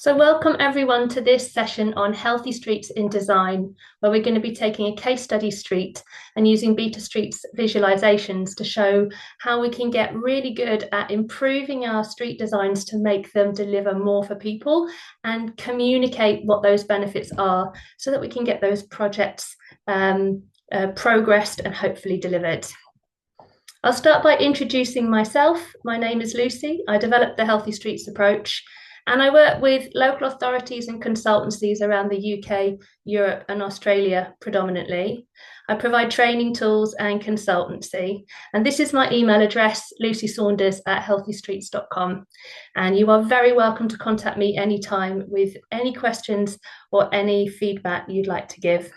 So welcome everyone to this session on healthy streets in design, where we're going to be taking a case study street and using BetaStreets visualizations to show how we can get really good at improving our street designs to make them deliver more for people and communicate what those benefits are so that we can get those projects progressed and hopefully delivered. I'll start by introducing myself. My name is Lucy. I developed the Healthy Streets approach, and I work with local authorities and consultancies around the UK, Europe, and Australia predominantly. I provide training tools and consultancy. And this is my email address, lucysaunders@healthystreets.com. And you are very welcome to contact me anytime with any questions or any feedback you'd like to give.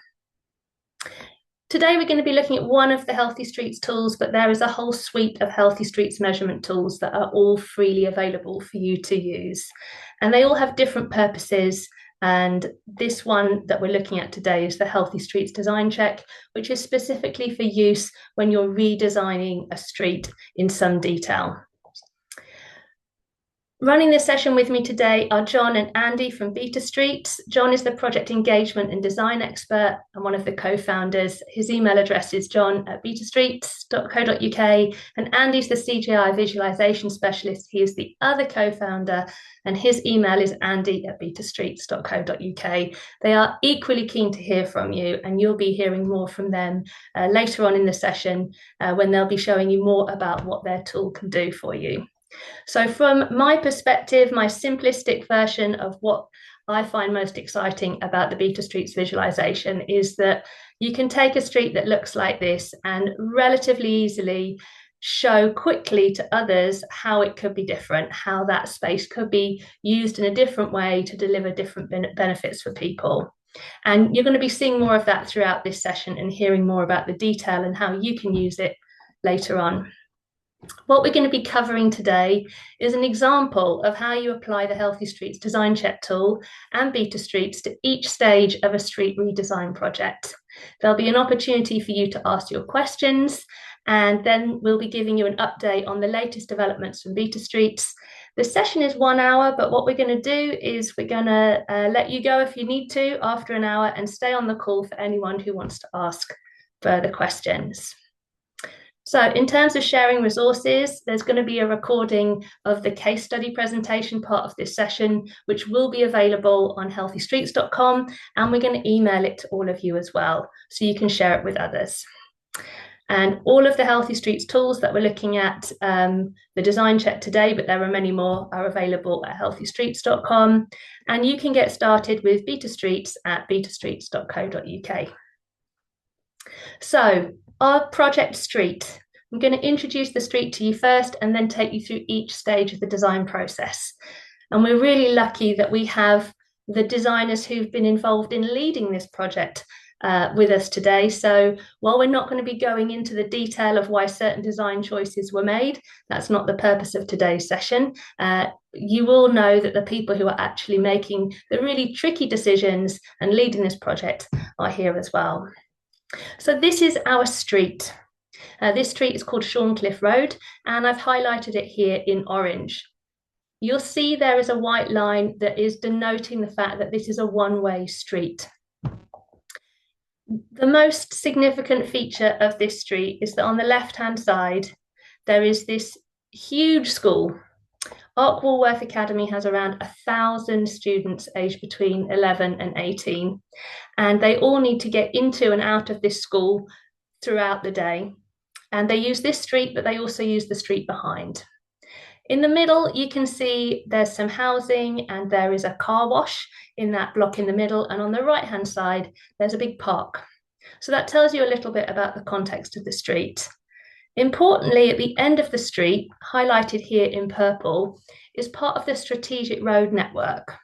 Today, we're going to be looking at one of the Healthy Streets tools, but there is a whole suite of Healthy Streets measurement tools that are all freely available for you to use. And they all have different purposes. And this one that we're looking at today is the Healthy Streets Design Check, which is specifically for use when you're redesigning a street in some detail. Running this session with me today are John and Andy from BetaStreets. John is the project engagement and design expert and one of the co-founders. His email address is john@betastreets.co.uk, and Andy's the CGI visualization specialist. He is the other co-founder, and his email is andy@betastreets.co.uk. They are equally keen to hear from you, and you'll be hearing more from them later on in the session when they'll be showing you more about what their tool can do for you. So from my perspective, my simplistic version of what I find most exciting about the BetaStreets visualization is that you can take a street that looks like this and relatively easily show quickly to others how it could be different, how that space could be used in a different way to deliver different benefits for people. And you're going to be seeing more of that throughout this session and hearing more about the detail and how you can use it later on. What we're going to be covering today is an example of how you apply the Healthy Streets Design Check tool and BetaStreets to each stage of a street redesign project. There'll be an opportunity for you to ask your questions, and then we'll be giving you an update on the latest developments from BetaStreets. The session is 1 hour, but what we're going to do is we're going to let you go if you need to after an hour and stay on the call for anyone who wants to ask further questions. So in terms of sharing resources, there's going to be a recording of the case study presentation part of this session, which will be available on healthystreets.com, and we're going to email it to all of you as well, so you can share it with others. And all of the Healthy Streets tools that we're looking at, the design check today, but there are many more, are available at healthystreets.com, and you can get started with BetaStreets at betastreets.co.uk. So our project street, I'm going to introduce the street to you first and then take you through each stage of the design process. And we're really lucky that we have the designers who've been involved in leading this project with us today. So while we're not going to be going into the detail of why certain design choices were made, that's not the purpose of today's session. You all know that the people who are actually making the really tricky decisions and leading this project are here as well. So this is our street. This street is called Shorncliffe Road, and I've highlighted it here in orange. You'll see there is a white line that is denoting the fact that this is a one-way street. The most significant feature of this street is that on the left-hand side, there is this huge school. Ark Walworth Academy has around 1,000 students aged between 11 and 18, and they all need to get into and out of this school throughout the day. And they use this street, but they also use the street behind. In the middle, you can see there's some housing and there is a car wash in that block in the middle. And on the right-hand side, there's a big park. So that tells you a little bit about the context of the street. Importantly, at the end of the street, highlighted here in purple, is part of the strategic road network.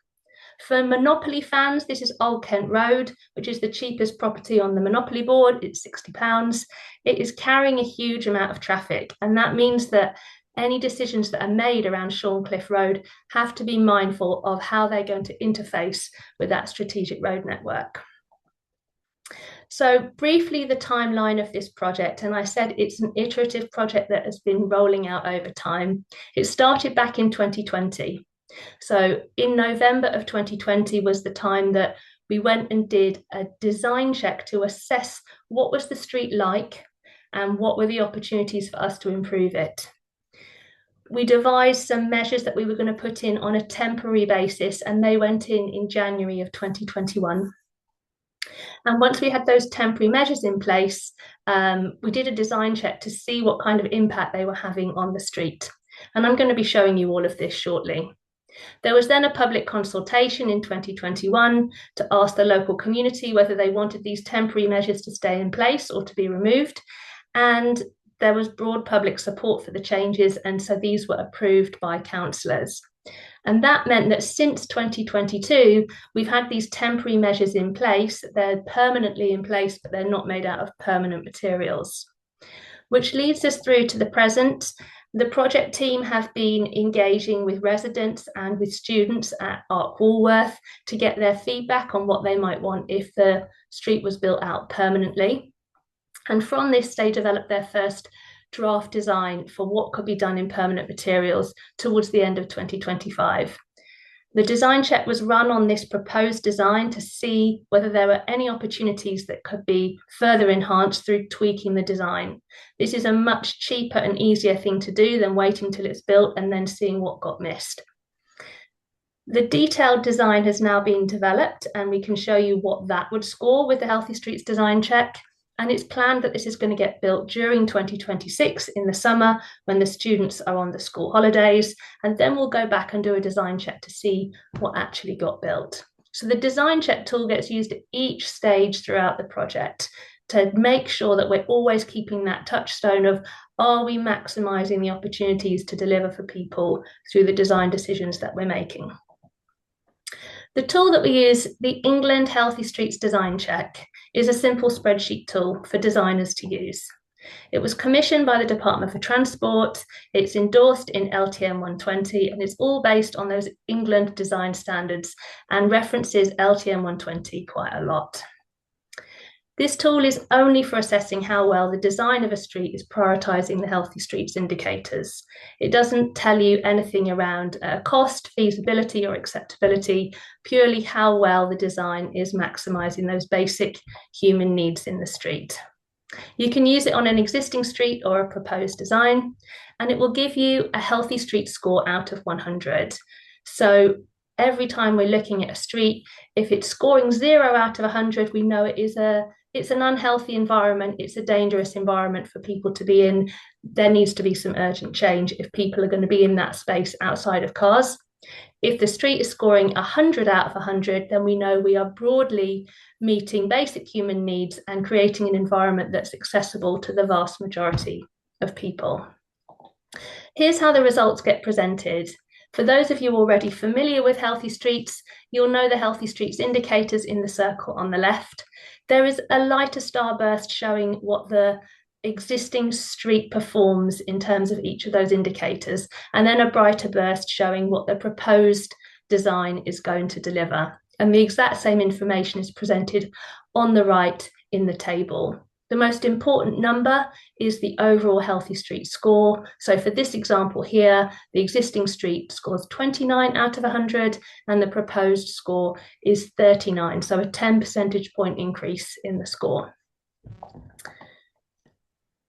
For Monopoly fans, this is Old Kent Road, which is the cheapest property on the Monopoly board. It's £60. It is carrying a huge amount of traffic, and that means that any decisions that are made around Shorncliffe Road have to be mindful of how they're going to interface with that strategic road network. So briefly, the timeline of this project, and I said it's an iterative project that has been rolling out over time. It started back in 2020. So in November of 2020 was the time that we went and did a design check to assess what was the street like and what were the opportunities for us to improve it. We devised some measures that we were going to put in on a temporary basis, and they went in January of 2021. And once we had those temporary measures in place, we did a design check to see what kind of impact they were having on the street. And I'm going to be showing you all of this shortly. There was then a public consultation in 2021 to ask the local community whether they wanted these temporary measures to stay in place or to be removed. And there was broad public support for the changes, and so these were approved by councillors. And that meant that since 2022, we've had these temporary measures in place. They're permanently in place, but they're not made out of permanent materials. Which leads us through to the present. The project team have been engaging with residents and with students at Arc Walworth to get their feedback on what they might want if the street was built out permanently. And from this, they developed their first draft design for what could be done in permanent materials towards the end of 2025. The design check was run on this proposed design to see whether there were any opportunities that could be further enhanced through tweaking the design. This is a much cheaper and easier thing to do than waiting till it's built and then seeing what got missed. The detailed design has now been developed, and we can show you what that would score with the Healthy Streets design check. And it's planned that this is going to get built during 2026 in the summer when the students are on the school holidays. And then we'll go back and do a design check to see what actually got built. So the design check tool gets used at each stage throughout the project to make sure that we're always keeping that touchstone of, are we maximising the opportunities to deliver for people through the design decisions that we're making? The tool that we use, the England Healthy Streets Design Check, is a simple spreadsheet tool for designers to use. It was commissioned by the Department for Transport, it's endorsed in LTM 120, and it's all based on those England design standards and references LTM 120 quite a lot. This tool is only for assessing how well the design of a street is prioritising the Healthy Streets indicators. It doesn't tell you anything around cost, feasibility or acceptability, purely how well the design is maximising those basic human needs in the street. You can use it on an existing street or a proposed design, and it will give you a Healthy Street score out of 100. So every time we're looking at a street, if it's scoring 0 out of 100, we know it's an unhealthy environment, it's a dangerous environment for people to be in. There needs to be some urgent change if people are going to be in that space outside of cars. If the street is scoring 100 out of 100, then we know we are broadly meeting basic human needs and creating an environment that's accessible to the vast majority of people. Here's how the results get presented. For those of you already familiar with Healthy Streets, you'll know the Healthy Streets indicators in the circle on the left. There is a lighter starburst showing what the existing street performs in terms of each of those indicators, and then a brighter burst showing what the proposed design is going to deliver. And the exact same information is presented on the right in the table. The most important number is the overall Healthy Street score. So for this example here, the existing street scores 29 out of 100 and the proposed score is 39, so a 10 percentage point increase in the score.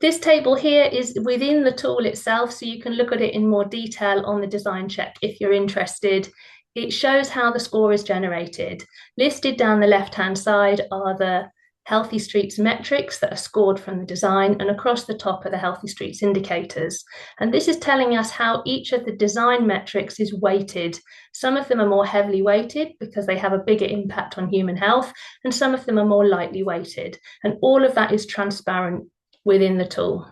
This table here is within the tool itself, so you can look at it in more detail on the design check if you're interested. It shows how the score is generated. Listed down the left-hand side are the Healthy Streets metrics that are scored from the design, and across the top are the Healthy Streets indicators. And this is telling us how each of the design metrics is weighted. Some of them are more heavily weighted because they have a bigger impact on human health, and some of them are more lightly weighted. And all of that is transparent within the tool.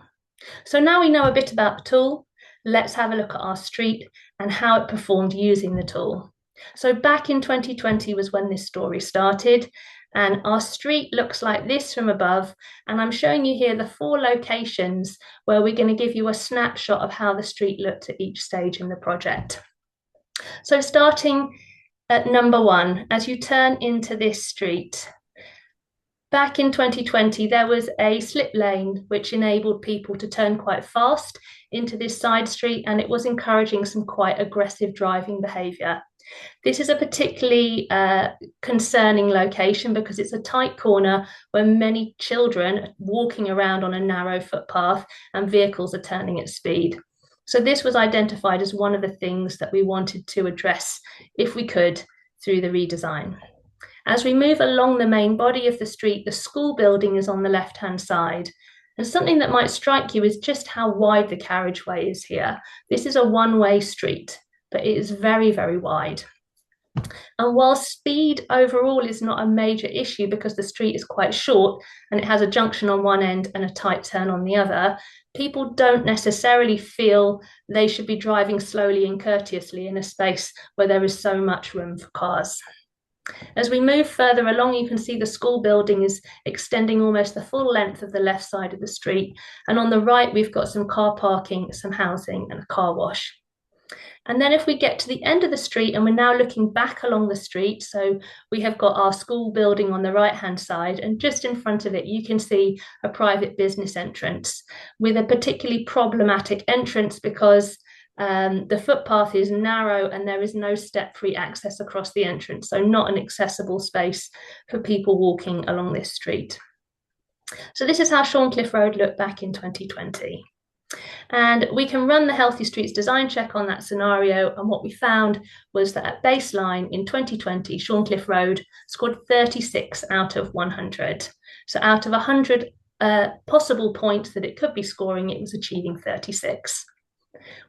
So now we know a bit about the tool, let's have a look at our street and how it performed using the tool. So back in 2020 was when this story started. And our street looks like this from above. And I'm showing you here the 4 locations where we're going to give you a snapshot of how the street looked at each stage in the project. So starting at number 1, as you turn into this street, Back in 2020, there was a slip lane which enabled people to turn quite fast into this side street, and it was encouraging some quite aggressive driving behaviour. This is a particularly concerning location because it's a tight corner where many children are walking around on a narrow footpath and vehicles are turning at speed. So this was identified as one of the things that we wanted to address, if we could, through the redesign. As we move along the main body of the street, the school building is on the left-hand side. And something that might strike you is just how wide the carriageway is here. This is a one-way street, but it is very, very wide. And while speed overall is not a major issue because the street is quite short and it has a junction on one end and a tight turn on the other, people don't necessarily feel they should be driving slowly and courteously in a space where there is so much room for cars. As we move further along, you can see the school building is extending almost the full length of the left side of the street. And on the right, we've got some car parking, some housing, and a car wash. And then if we get to the end of the street, and we're now looking back along the street, so we have got our school building on the right-hand side, and just in front of it, you can see a private business entrance with a particularly problematic entrance because the footpath is narrow and there is no step-free access across the entrance, so not an accessible space for people walking along this street. So this is how Shorncliffe Road looked back in 2020. And we can run the Healthy Streets design check on that scenario, and what we found was that at baseline in 2020, Shorncliffe Road scored 36 out of 100. So out of 100 possible points that it could be scoring, it was achieving 36.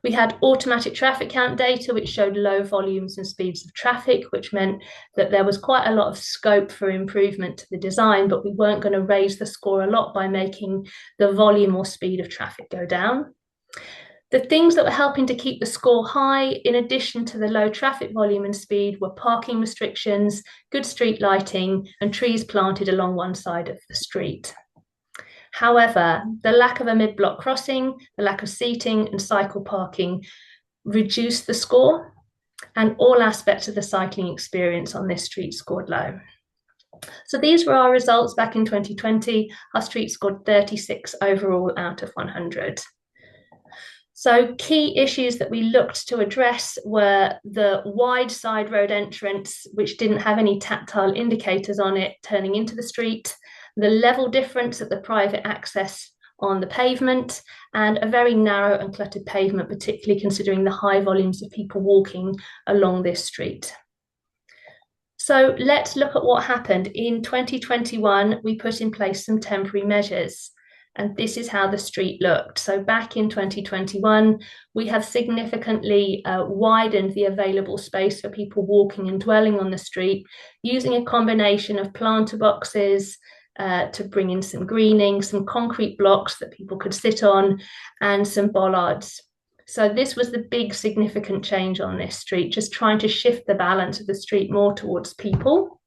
We had automatic traffic count data, which showed low volumes and speeds of traffic, which meant that there was quite a lot of scope for improvement to the design, but we weren't going to raise the score a lot by making the volume or speed of traffic go down. The things that were helping to keep the score high, in addition to the low traffic volume and speed, were parking restrictions, good street lighting, and trees planted along one side of the street. However, the lack of a mid-block crossing, the lack of seating and cycle parking reduced the score, and all aspects of the cycling experience on this street scored low. So these were our results back in 2020. Our street scored 36 overall out of 100. So key issues that we looked to address were the wide side road entrance, which didn't have any tactile indicators on it turning into the street, the level difference at the private access on the pavement, and a very narrow and cluttered pavement, particularly considering the high volumes of people walking along this street. So let's look at what happened. In 2021, we put in place some temporary measures, and this is how the street looked. So back in 2021, we have significantly widened the available space for people walking and dwelling on the street, using a combination of planter boxes, to bring in some greening, some concrete blocks that people could sit on, and some bollards. So this was the big significant change on this street, just trying to shift the balance of the street more towards people.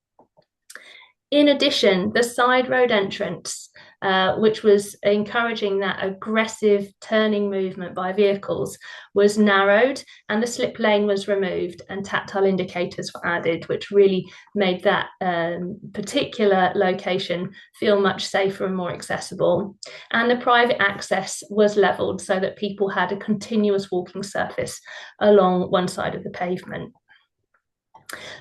In addition, the side road entrance, which was encouraging that aggressive turning movement by vehicles, was narrowed, and the slip lane was removed and tactile indicators were added, which really made that particular location feel much safer and more accessible. And the private access was levelled so that people had a continuous walking surface along one side of the pavement.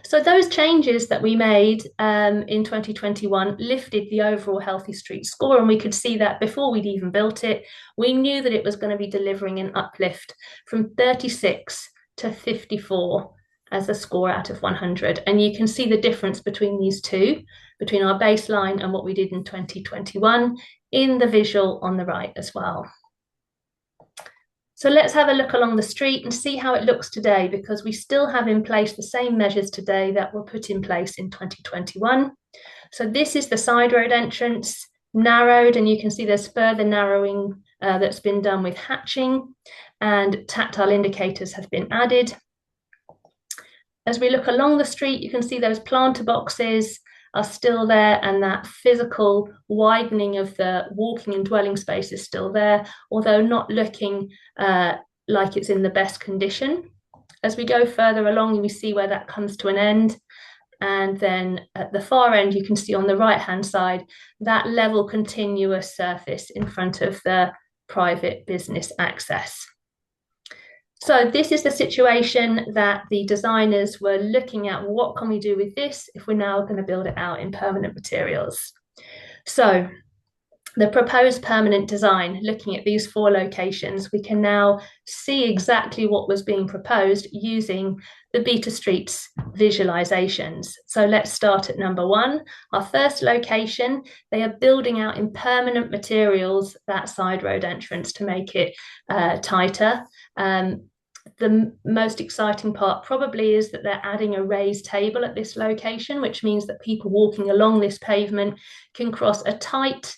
So those changes that we made in 2021 lifted the overall Healthy Street score, and we could see that before we'd even built it. We knew that it was going to be delivering an uplift from 36 to 54 as a score out of 100. And you can see the difference between these two, between our baseline and what we did in 2021 in the visual on the right as well. So let's have a look along the street and see how it looks today, because we still have in place the same measures today that were put in place in 2021. So this is the side road entrance, narrowed, and you can see there's further narrowing that's been done with hatching, and tactile indicators have been added. As we look along the street, you can see those planter boxes are still there, and that physical widening of the walking and dwelling space is still there, although not looking like it's in the best condition. As we go further along, we see where that comes to an end. And then at the far end, you can see on the right-hand side, that level continuous surface in front of the private business access. So this is the situation that the designers were looking at. What can we do with this if we're now going to build it out in permanent materials? So the proposed permanent design, looking at these 4 locations, we can now see exactly what was being proposed using the BetaStreets visualizations. So let's start at number 1. Our first location, they are building out in permanent materials that side road entrance to make it tighter. The most exciting part probably is that they're adding a raised table at this location, which means that people walking along this pavement can cross a tight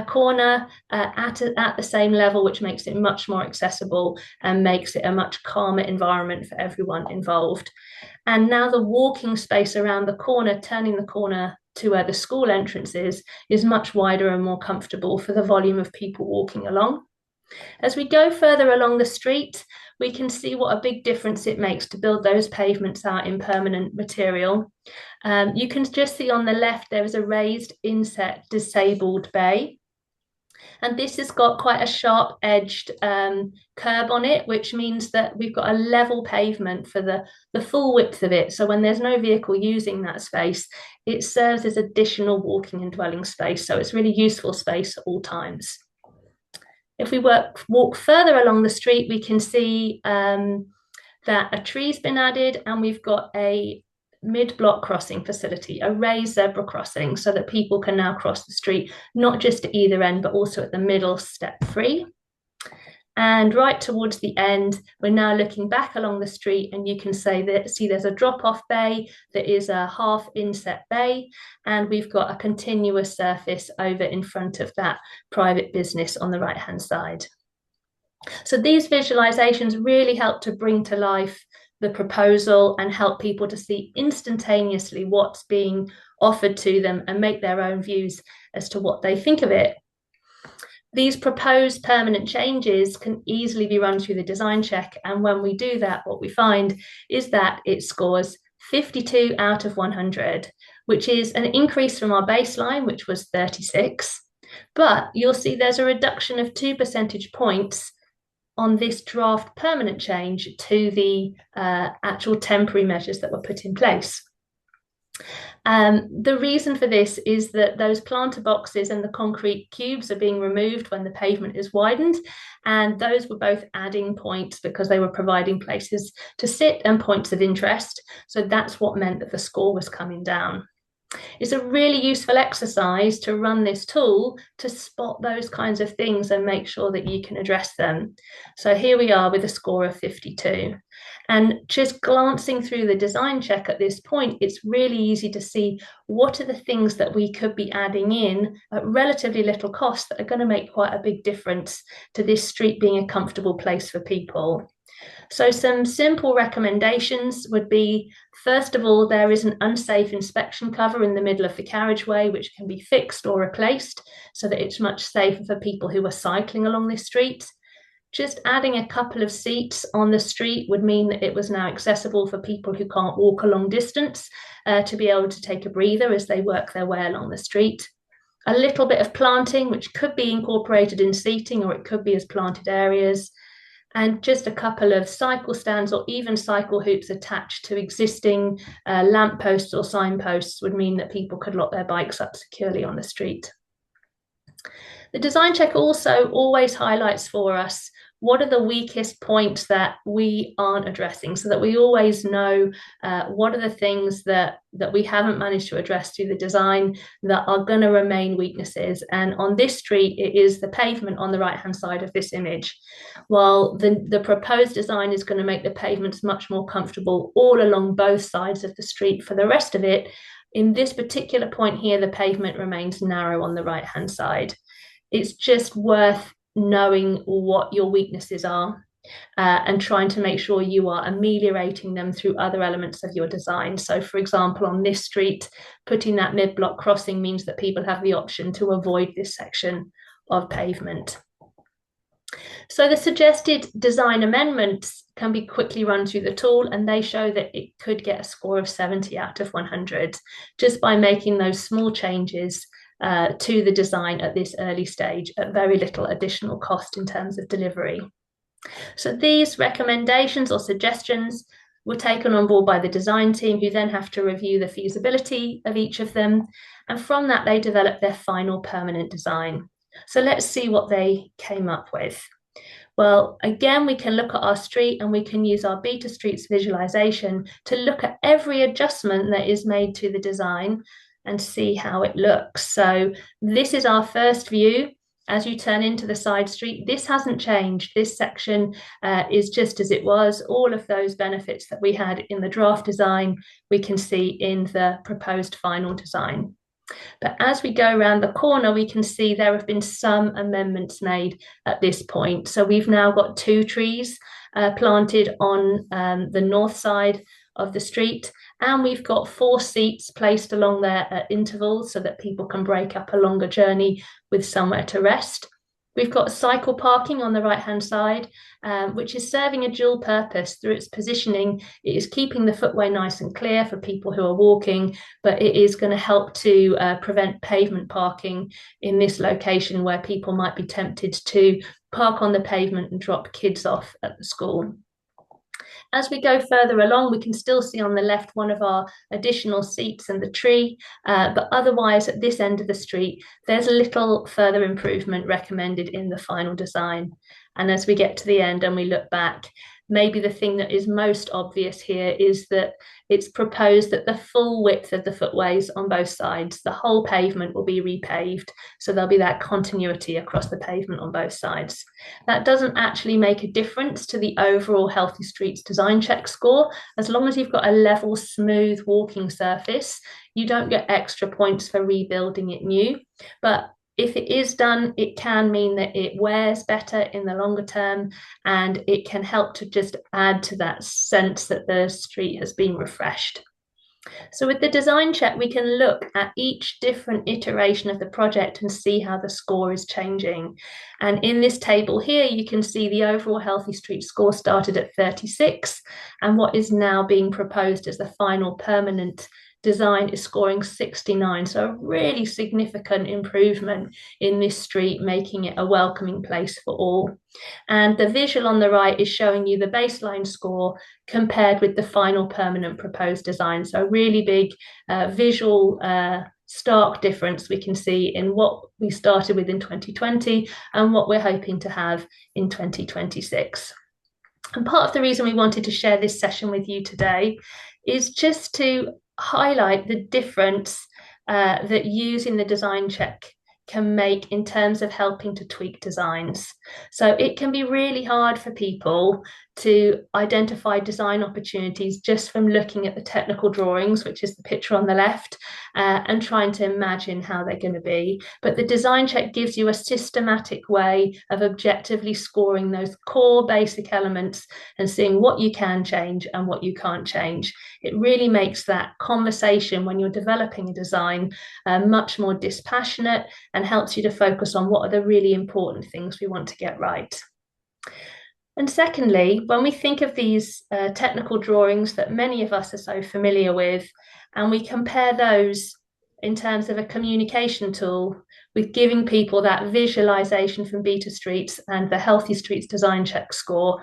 corner at the same level, which makes it much more accessible and makes it a much calmer environment for everyone involved. And now the walking space around the corner, turning the corner to where the school entrance is much wider and more comfortable for the volume of people walking along. As we go further along the street, we can see what a big difference it makes to build those pavements out in permanent material. You can just see on the left, there is a raised inset disabled bay. And this has got quite a sharp edged curb on it, which means that we've got a level pavement for the full width of it. So when there's no vehicle using that space, it serves as additional walking and dwelling space. So it's really useful space at all times. If we walk further along the street, we can see that a tree's been added, and we've got a mid-block crossing facility, a raised zebra crossing, so that people can now cross the street, not just at either end, but also at the middle, step-free. And right towards the end, we're now looking back along the street, and you can see there's a drop-off bay that is a half inset bay, and we've got a continuous surface over in front of that private business on the right-hand side. So these visualizations really help to bring to life the proposal and help people to see instantaneously what's being offered to them and make their own views as to what they think of it. These proposed permanent changes can easily be run through the design check, and when we do that, what we find is that it scores 52 out of 100, which is an increase from our baseline, which was 36. But you'll see there's a reduction of 2 percentage points on this draft permanent change to the actual temporary measures that were put in place. The reason for this is that those planter boxes and the concrete cubes are being removed when the pavement is widened, and those were both adding points because they were providing places to sit and points of interest. So that's what meant that the score was coming down. It's a really useful exercise to run this tool to spot those kinds of things and make sure that you can address them. So here we are with a score of 52. And just glancing through the design check at this point, it's really easy to see what are the things that we could be adding in at relatively little cost that are going to make quite a big difference to this street being a comfortable place for people. So some simple recommendations would be, first of all, there is an unsafe inspection cover in the middle of the carriageway, which can be fixed or replaced so that it's much safer for people who are cycling along this street. Just adding a couple of seats on the street would mean that it was now accessible for people who can't walk a long distance to be able to take a breather as they work their way along the street. A little bit of planting, which could be incorporated in seating, or it could be as planted areas. And just a couple of cycle stands or even cycle hoops attached to existing lampposts or signposts would mean that people could lock their bikes up securely on the street. The design check also always highlights for us what are the weakest points that we aren't addressing, so that we always know what are the things that we haven't managed to address through the design that are going to remain weaknesses. And on this street, it is the pavement on the right-hand side of this image. While the proposed design is going to make the pavements much more comfortable all along both sides of the street for the rest of it, in this particular point here, the pavement remains narrow on the right-hand side. It's just worth knowing what your weaknesses are and trying to make sure you are ameliorating them through other elements of your design. So for example, on this street, putting that mid-block crossing means that people have the option to avoid this section of pavement. So the suggested design amendments can be quickly run through the tool, and they show that it could get a score of 70 out of 100 just by making those small changes to the design at this early stage at very little additional cost in terms of delivery. So these recommendations or suggestions were taken on board by the design team, who then have to review the feasibility of each of them. And from that, they develop their final permanent design. So let's see what they came up with. Well, again, we can look at our street and we can use our BetaStreets visualization to look at every adjustment that is made to the design and see how it looks. So this is our first view. As you turn into the side street, this hasn't changed. This section is just as it was. All of those benefits that we had in the draft design, we can see in the proposed final design. But as we go around the corner, we can see there have been some amendments made at this point. So we've now got 2 trees planted on the north side of the street, and we've got 4 seats placed along there at intervals so that people can break up a longer journey with somewhere to rest. We've got cycle parking on the right-hand side, which is serving a dual purpose through its positioning. It is keeping the footway nice and clear for people who are walking, but it is going to help to prevent pavement parking in this location where people might be tempted to park on the pavement and drop kids off at the school. As we go further along, we can still see on the left one of our additional seats and the tree, but otherwise at this end of the street, there's a little further improvement recommended in the final design. And as we get to the end and we look back, maybe the thing that is most obvious here is that it's proposed that the full width of the footways on both sides, the whole pavement, will be repaved. So there'll be that continuity across the pavement on both sides. That doesn't actually make a difference to the overall Healthy Streets design check score. As long as you've got a level, smooth walking surface, you don't get extra points for rebuilding it new. But if it is done, it can mean that it wears better in the longer term, and it can help to just add to that sense that the street has been refreshed. So with the design check, we can look at each different iteration of the project and see how the score is changing. And in this table here, you can see the overall Healthy Street score started at 36, and what is now being proposed as the final permanent design is scoring 69. So a really significant improvement in this street, making it a welcoming place for all. And the visual on the right is showing you the baseline score compared with the final permanent proposed design. So really big visual stark difference we can see in what we started with in 2020 and what we're hoping to have in 2026. And part of the reason we wanted to share this session with you today is just to highlight the difference that using the design check can make in terms of helping to tweak designs. So it can be really hard for people to identify design opportunities just from looking at the technical drawings, which is the picture on the left, and trying to imagine how they're going to be. But the design check gives you a systematic way of objectively scoring those core basic elements and seeing what you can change and what you can't change. It really makes that conversation when you're developing a design much more dispassionate and helps you to focus on what are the really important things we want to get right. And secondly, when we think of these technical drawings that many of us are so familiar with, and we compare those in terms of a communication tool with giving people that visualization from BetaStreets and the Healthy Streets design check score,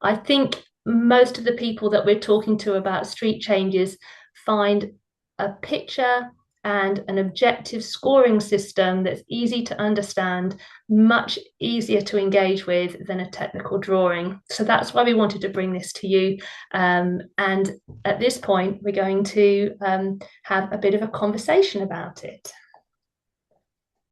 I think most of the people that we're talking to about street changes find a picture and an objective scoring system that's easy to understand, much easier to engage with than a technical drawing. So that's why we wanted to bring this to you. And at this point, we're going to have a bit of a conversation about it.